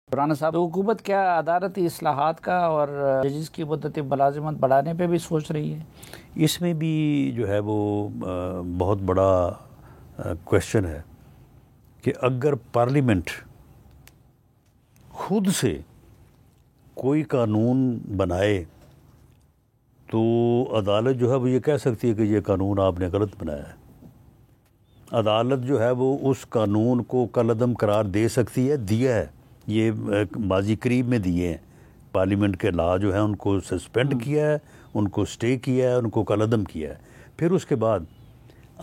رانا صاحب، تو حکومت کیا عدالتی اصلاحات کا اور ججز کی مدت ملازمت بڑھانے پہ بھی سوچ رہی ہے؟ اس میں بھی جو ہے وہ بہت بڑا کویشچن ہے کہ اگر پارلیمنٹ خود سے کوئی قانون بنائے تو عدالت جو ہے وہ یہ کہہ سکتی ہے کہ یہ قانون آپ نے غلط بنایا ہے. عدالت جو ہے وہ اس قانون کو کالعدم قرار دے سکتی ہے، دیا ہے، یہ ماضی قریب میں دیے ہیں. پارلیمنٹ کے لا جو ہے ان کو سسپینڈ کیا ہے، ان کو سٹے کیا ہے، ان کو کالعدم کیا ہے. پھر اس کے بعد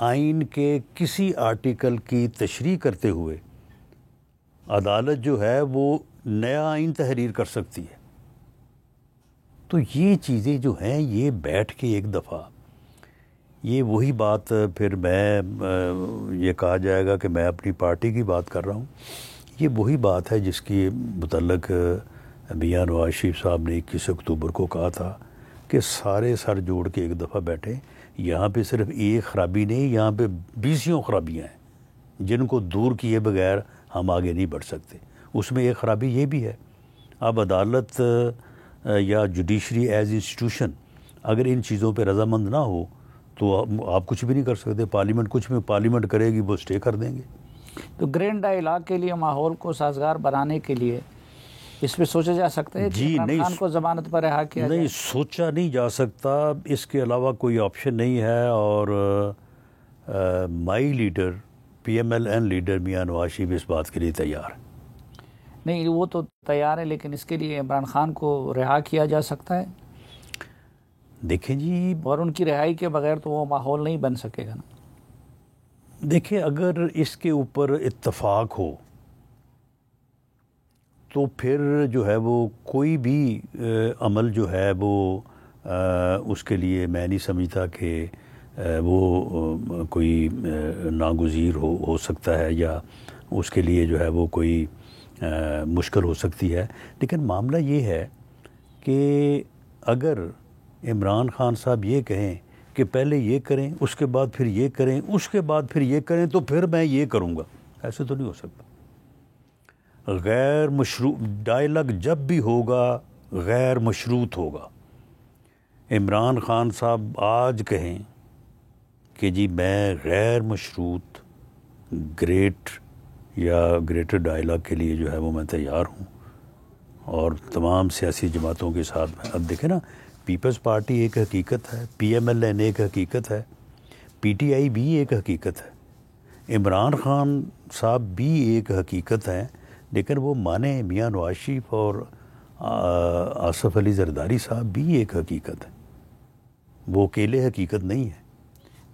آئین کے کسی آرٹیکل کی تشریح کرتے ہوئے عدالت جو ہے وہ نیا آئین تحریر کر سکتی ہے. تو یہ چیزیں جو ہیں یہ بیٹھ کے ایک دفعہ یہ وہی بات پھر میں یہ کہا جائے گا کہ میں اپنی پارٹی کی بات کر رہا ہوں. یہ وہی بات ہے جس کی متعلق میاں نواز شریف صاحب نے 21 اکتوبر کو کہا تھا کہ سارے سر جوڑ کے ایک دفعہ بیٹھیں. یہاں پہ صرف ایک خرابی نہیں، یہاں پہ 20 خرابیاں ہیں جن کو دور کیے بغیر ہم آگے نہیں بڑھ سکتے. اس میں ایک خرابی یہ بھی ہے، اب عدالت یا جوڈیشری ایز انسٹیٹیوشن اگر ان چیزوں پہ رضامند نہ ہو تو آپ کچھ بھی نہیں کر سکتے. پارلیمنٹ کچھ بھی پارلیمنٹ کرے گی وہ سٹے کر دیں گے. تو گرینڈ ڈائیلاگ کے لیے ماحول کو سازگار بنانے کے لیے اس پہ سوچا جا سکتا ہے کہ عمران خان کو ضمانت پر رہا کیا جائے؟ نہیں، سوچا نہیں جا سکتا، اس کے علاوہ کوئی آپشن نہیں ہے. اور مائی leader PMLN leader Mian Nawaz Sharif اس بات کے لیے تیار ہے. نہیں، وہ تو تیار ہے، لیکن اس کے لیے عمران خان کو رہا کیا جا سکتا ہے. دیکھیں جی، اور ان کی رہائی کے بغیر تو وہ ماحول نہیں بن سکے گا نا. دیکھیں اگر اس کے اوپر اتفاق ہو تو پھر جو ہے وہ کوئی بھی عمل جو ہے وہ اس کے لیے میں نہیں سمجھتا کہ وہ کوئی ناگزیر ہو سکتا ہے یا اس کے لیے جو ہے وہ کوئی مشکل ہو سکتی ہے. لیکن معاملہ یہ ہے کہ اگر عمران خان صاحب یہ کہیں کہ پہلے یہ کریں، اس کے بعد پھر یہ کریں، اس کے بعد پھر یہ کریں، تو پھر میں یہ کروں گا، ایسے تو نہیں ہو سکتا. غیر مشروط ڈائلاگ جب بھی ہوگا غیر مشروط ہوگا. عمران خان صاحب آج کہیں کہ جی میں غیر مشروط گریٹ یا گریٹر ڈائلاگ کے لیے جو ہے وہ میں تیار ہوں، اور تمام سیاسی جماعتوں کے ساتھ میں. اب دیکھیں نا، پیپلز پارٹی ایک حقیقت ہے، PMLN ایک حقیقت ہے، PTI بھی ایک حقیقت ہے، عمران خان صاحب بھی ایک حقیقت ہے. لیکن وہ مانیں میاں نواز شریف اور آصف علی زرداری صاحب بھی ایک حقیقت ہے، وہ اکیلے حقیقت نہیں ہے.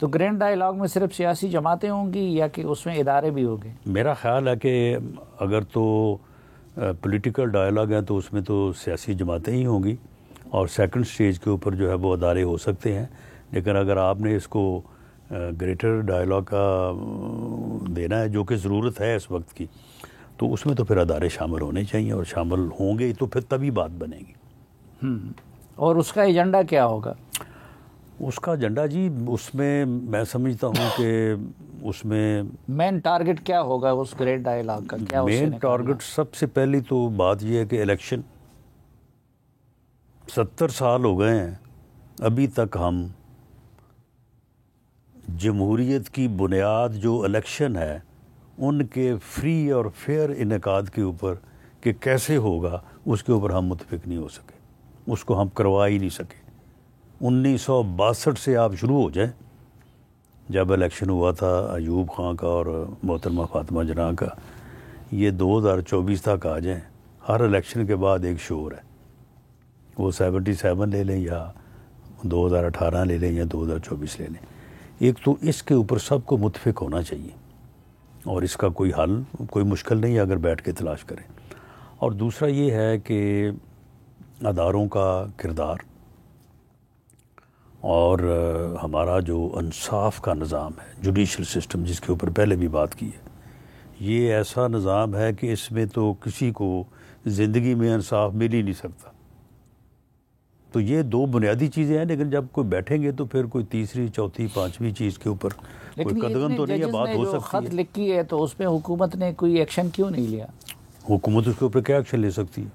تو گرینڈ ڈائیلاگ میں صرف سیاسی جماعتیں ہوں گی یا کہ اس میں ادارے بھی ہوں گے؟ میرا خیال ہے کہ اگر تو پولیٹیکل ڈائیلاگ ہے تو اس میں تو سیاسی جماعتیں ہی ہوں گی، اور سیکنڈ سٹیج کے اوپر جو ہے وہ ادارے ہو سکتے ہیں. لیکن اگر آپ نے اس کو گریٹر ڈائیلاگ کا دینا ہے جو کہ ضرورت ہے اس وقت کی، تو اس میں تو پھر ادارے شامل ہونے چاہیے، اور شامل ہوں گے تو پھر تبھی بات بنے گی. اور اس کا ایجنڈا کیا ہوگا؟ اس کا ایجنڈا جی، اس میں میں سمجھتا ہوں کہ اس میں مین ٹارگٹ کیا ہوگا اس گریٹ ڈائیلاگ کا؟ کیا مین ٹارگٹ سب سے پہلی تو بات یہ ہے کہ الیکشن. 70 سال ہو گئے ہیں، ابھی تک ہم جمہوریت کی بنیاد جو الیکشن ہے ان کے فری اور فیئر انعقاد کے اوپر کہ کیسے ہوگا اس کے اوپر ہم متفق نہیں ہو سکے، اس کو ہم کروا ہی نہیں سکے. 1962 سے آپ شروع ہو جائیں، جب الیکشن ہوا تھا ایوب خان کا اور محترمہ فاطمہ جناح کا، یہ 2024 تک آ جائیں، ہر الیکشن کے بعد ایک شور ہے. وہ 77 لے لیں یا 2018 لے لیں یا 2024 لے لیں. ایک تو اس کے اوپر سب کو متفق ہونا چاہیے، اور اس کا کوئی حل کوئی مشکل نہیں ہے اگر بیٹھ کے تلاش کریں. اور دوسرا یہ ہے کہ اداروں کا کردار اور ہمارا جو انصاف کا نظام ہے، جوڈیشل سسٹم، جس کے اوپر پہلے بھی بات کی ہے، یہ ایسا نظام ہے کہ اس میں تو کسی کو زندگی میں انصاف مل ہی نہیں سکتا. تو یہ دو بنیادی چیزیں ہیں، لیکن جب کوئی بیٹھیں گے تو پھر کوئی تیسری چوتھی پانچویں چیز کے اوپر کوئی قدغن تو نہیں ہے، بات ہو سکتی ہے. خط لکھی ہے تو اس میں حکومت نے کوئی ایکشن کیوں نہیں لیا؟ حکومت اس کے اوپر کیا ایکشن لے سکتی ہے؟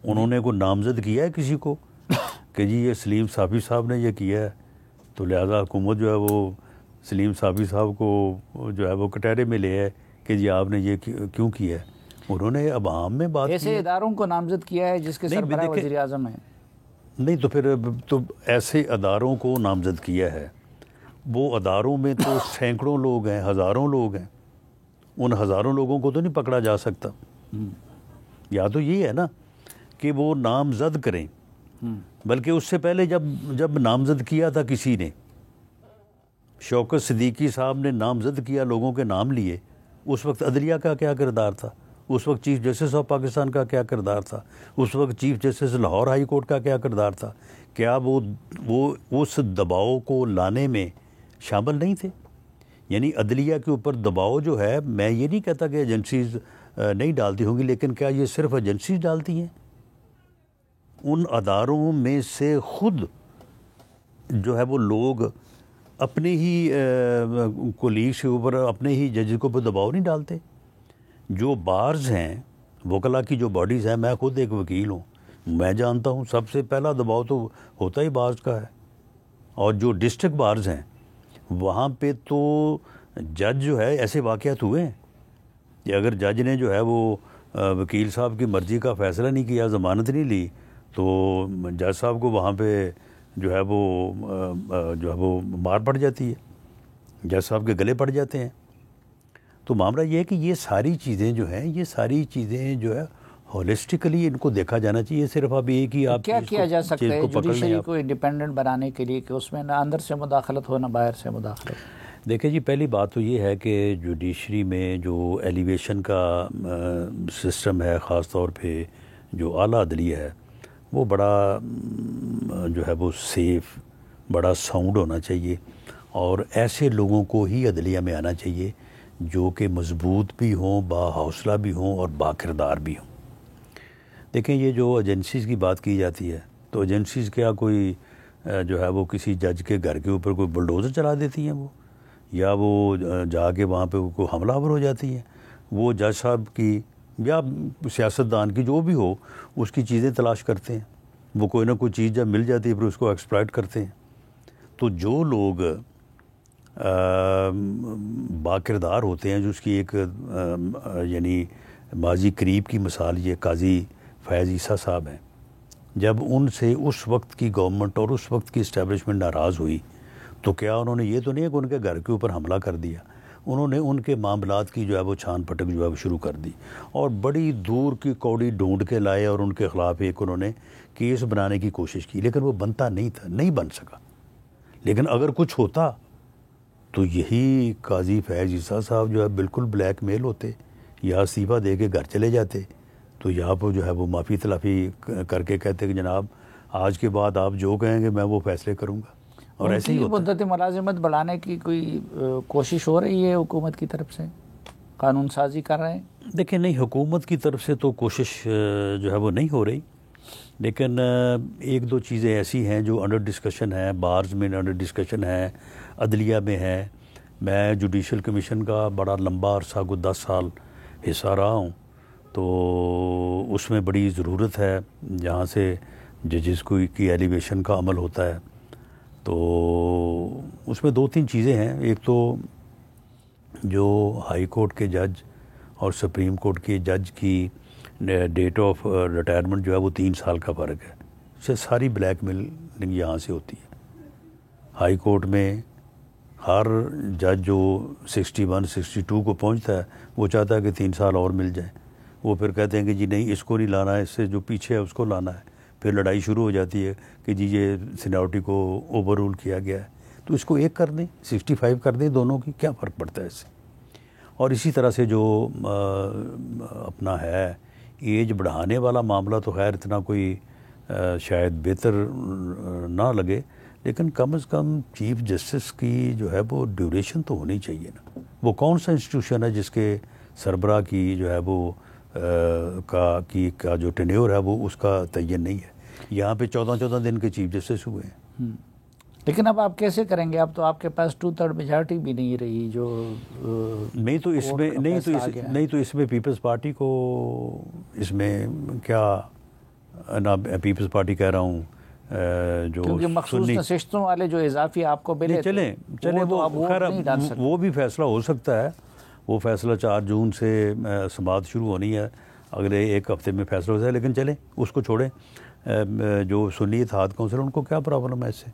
انہوں نے کوئی نامزد کیا ہے کسی کو کہ جی یہ سلیم صافی صاحب نے یہ کیا ہے، تو لہذا حکومت جو ہے وہ سلیم صافی صاحب کو جو ہے وہ کٹہرے میں لے ہے کہ جی آپ نے یہ کیوں کیا ہے؟ انہوں نے اب عام میں بات ایسے اداروں کو نامزد کیا ہے جس کے سربراہ وزیر اعظم ہیں. نہیں تو پھر تو ایسے اداروں کو نامزد کیا ہے، وہ اداروں میں تو سینکڑوں لوگ ہیں، ہزاروں لوگ ہیں، ان ہزاروں لوگوں کو تو نہیں پکڑا جا سکتا. یا تو یہ ہے نا کہ وہ نامزد کریں، بلکہ اس سے پہلے جب نامزد کیا تھا کسی نے، شوکت صدیقی صاحب نے نامزد کیا، لوگوں کے نام لیے، اس وقت عدلیہ کا کیا کردار تھا؟ اس وقت چیف جسٹس آف پاکستان کا کیا کردار تھا؟ اس وقت chief justice Lahore high court کا کیا کردار تھا؟ کیا وہ اس دباؤ کو لانے میں شامل نہیں تھے؟ یعنی عدلیہ کے اوپر دباؤ جو ہے، میں یہ نہیں کہتا کہ ایجنسیز نہیں ڈالتی ہوں گی، لیکن کیا یہ صرف ایجنسیز ڈالتی ہیں؟ ان اداروں میں سے خود جو ہے وہ لوگ اپنے ہی کولیگس کے اوپر، اپنے ہی ججز کے اوپر دباؤ نہیں ڈالتے؟ جو بارز ہیں، وکلا کی جو باڈیز ہیں، میں خود ایک وکیل ہوں، میں جانتا ہوں سب سے پہلا دباؤ تو ہوتا ہی بارز کا ہے. اور جو ڈسٹرکٹ بارز ہیں وہاں پہ تو جج جو ہے، ایسے واقعات ہوئے ہیں کہ اگر جج نے جو ہے وہ وکیل صاحب کی مرضی کا فیصلہ نہیں کیا، ضمانت نہیں لی، تو جج صاحب کو وہاں پہ جو ہے وہ مار پڑ جاتی ہے، جج صاحب کے گلے پڑ جاتے ہیں. تو معاملہ یہ ہے کہ یہ ساری چیزیں جو ہیں، یہ ساری چیزیں جو ہے ہولسٹکلی ان کو دیکھا جانا چاہیے. صرف اب یہ کہ آپ کیا کیا جا سکتا ہے جوڈیشری کو انڈیپینڈنٹ بنانے کے لیے کہ اس میں نہ اندر سے مداخلت ہو نہ باہر سے مداخلت؟ دیکھیں جی، پہلی بات تو یہ ہے کہ جوڈیشری میں جو ایلیویشن کا سسٹم ہے، خاص طور پہ جو اعلیٰ عدلیہ ہے، وہ بڑا جو ہے وہ سیف، بڑا ساؤنڈ ہونا چاہیے، اور ایسے لوگوں کو ہی عدلیہ میں آنا چاہیے جو کہ مضبوط بھی ہوں، با حوصلہ بھی ہوں اور با کردار بھی ہوں. دیکھیں یہ جو ایجنسیز کی بات کی جاتی ہے، تو ایجنسیز کیا کوئی جو ہے وہ کسی جج کے گھر کے اوپر کوئی بلڈوزر چلا دیتی ہیں وہ، یا وہ جا کے وہاں پہ کوئی حملہ آور ہو جاتی ہیں؟ وہ جج صاحب کی یا سیاستدان کی جو بھی ہو، اس کی چیزیں تلاش کرتے ہیں، وہ کوئی نہ کوئی چیز جب مل جاتی ہے پھر اس کو ایکسپلائٹ کرتے ہیں. تو جو لوگ با کردار ہوتے ہیں، جو اس کی ایک یعنی ماضی قریب کی مثال یہ قاضی فیض عیسیٰ صاحب ہیں، جب ان سے اس وقت کی گورنمنٹ اور اس وقت کی اسٹیبلشمنٹ ناراض ہوئی، تو کیا انہوں نے یہ تو نہیں ہے کہ ان کے گھر کے اوپر حملہ کر دیا، انہوں نے ان کے معاملات کی جو ہے وہ چھان پھٹک جو ہے وہ شروع کر دی، اور بڑی دور کی کوڑی ڈھونڈ کے لائے اور ان کے خلاف ایک انہوں نے کیس بنانے کی کوشش کی، لیکن وہ بنتا نہیں تھا، نہیں بن سکا. لیکن اگر کچھ ہوتا تو یہی قاضی فیض عیسیٰ صاحب جو ہے بالکل بلیک میل ہوتے، یا استعفیٰ دے کے گھر چلے جاتے، تو یہاں پر جو ہے وہ معافی تلافی کر کے کہتے کہ جناب آج کے بعد آپ جو کہیں گے میں وہ فیصلے کروں گا. اور ایسے ہی ہوتا ہے. مدت ملازمت بڑھانے کی کوئی کوشش ہو رہی ہے حکومت کی طرف سے؟ قانون سازی کر رہے ہیں؟ دیکھیں نہیں، حکومت کی طرف سے تو کوشش جو ہے وہ نہیں ہو رہی، لیکن ایک دو چیزیں ایسی ہیں جو انڈر ڈسکشن ہیں، بارز میں انڈر ڈسکشن ہیں، عدلیہ میں ہے. میں جوڈیشل کمیشن کا بڑا لمبا عرصہ کو 10 سال حصہ رہا ہوں، تو اس میں بڑی ضرورت ہے جہاں سے ججز کی ایلیویشن کا عمل ہوتا ہے. تو اس میں 2-3 چیزیں ہیں. ایک تو جو ہائی کورٹ کے جج اور سپریم کورٹ کے جج کی ڈیٹ آف ریٹائرمنٹ جو ہے وہ 3 سال کا فرق ہے. اس سے ساری بلیک میلنگ یہاں سے ہوتی ہے. ہائی کورٹ میں ہر جج جو 61 62 کو پہنچتا ہے وہ چاہتا ہے کہ 3 سال اور مل جائیں. وہ پھر کہتے ہیں کہ جی نہیں، اس کو نہیں لانا ہے، اس سے جو پیچھے ہے اس کو لانا ہے. پھر لڑائی شروع ہو جاتی ہے کہ جی یہ سینیورٹی کو اوور رول کیا گیا ہے، تو اس کو 1 کر دیں، 65 کر دیں، دونوں کی کیا فرق پڑتا ہے اس سے. اور اسی طرح سے جو اپنا ہے ایج بڑھانے والا معاملہ، تو خیر اتنا کوئی شاید بہتر نہ لگے، لیکن کم از کم چیف جسٹس کی جو ہے وہ ڈیوریشن تو ہونی چاہیے نا. وہ کون سا انسٹیٹیوشن ہے جس کے سربراہ کی جو ہے وہ کا جو ٹینیور ہے وہ اس کا تعین نہیں ہے؟ یہاں پہ 14 دن کے چیف جسٹس ہوئے ہیں. لیکن اب آپ کیسے کریں گے؟ اب تو آپ کے پاس 2/3 میجارٹی بھی نہیں رہی جو نہیں تو اس میں پیپلز پارٹی کو اس میں کیا نا، پیپلز پارٹی کہہ رہا ہوں جو کیونکہ مخصوص نشستوں والے جو اضافی آپ کو ملے چلیں وہ خیر وہ بھی فیصلہ ہو سکتا ہے. وہ فیصلہ 4 جون سے سماعت شروع ہونی ہے، اگلے 1 ہفتے میں فیصلہ ہو جائے. لیکن چلیں اس کو چھوڑیں. جو سنی اتحاد کونسل ان کو کیا پرابلم ہے اس سے؟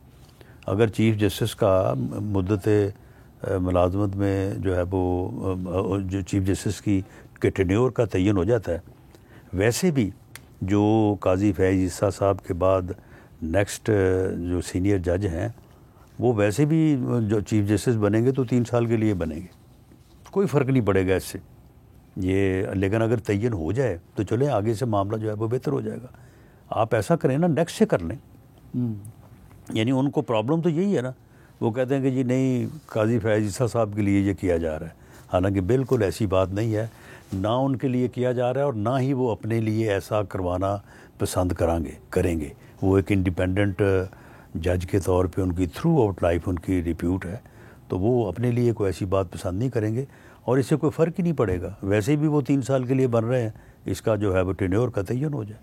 اگر چیف جسٹس کا مدت ملازمت میں جو ہے وہ جو چیف جسٹس کی ٹینیور کا تعین ہو جاتا ہے، ویسے بھی جو قاضی فیض عیسیٰ صاحب کے بعد نیکسٹ جو سینئر جج ہیں وہ ویسے بھی جو چیف جسٹس بنیں گے تو 3 سال کے لیے بنیں گے، کوئی فرق نہیں پڑے گا اس سے یہ. لیکن اگر تعین ہو جائے تو چلیں آگے سے معاملہ جو ہے وہ بہتر ہو جائے گا. آپ ایسا کریں نا، نیکسٹ سے کر لیں. یعنی ان کو پرابلم تو یہی ہے نا، وہ کہتے ہیں کہ جی نہیں قاضی فیض عیسیٰ صاحب کے لیے یہ کیا جا رہا ہے، حالانکہ بالکل ایسی بات نہیں ہے. نہ ان کے لیے کیا جا رہا ہے اور نہ ہی وہ اپنے لیے ایسا کروانا پسند کریں گے. وہ ایک انڈیپینڈنٹ جج کے طور پہ ان کی تھرو آؤٹ لائف ان کی ریپیوٹ ہے، تو وہ اپنے لیے کوئی ایسی بات پسند نہیں کریں گے اور اس سے کوئی فرق ہی نہیں پڑے گا. ویسے بھی وہ 3 سال کے لیے بن رہے ہیں، اس کا جو ہے وہ ٹینیور کا تعین ہو جائے.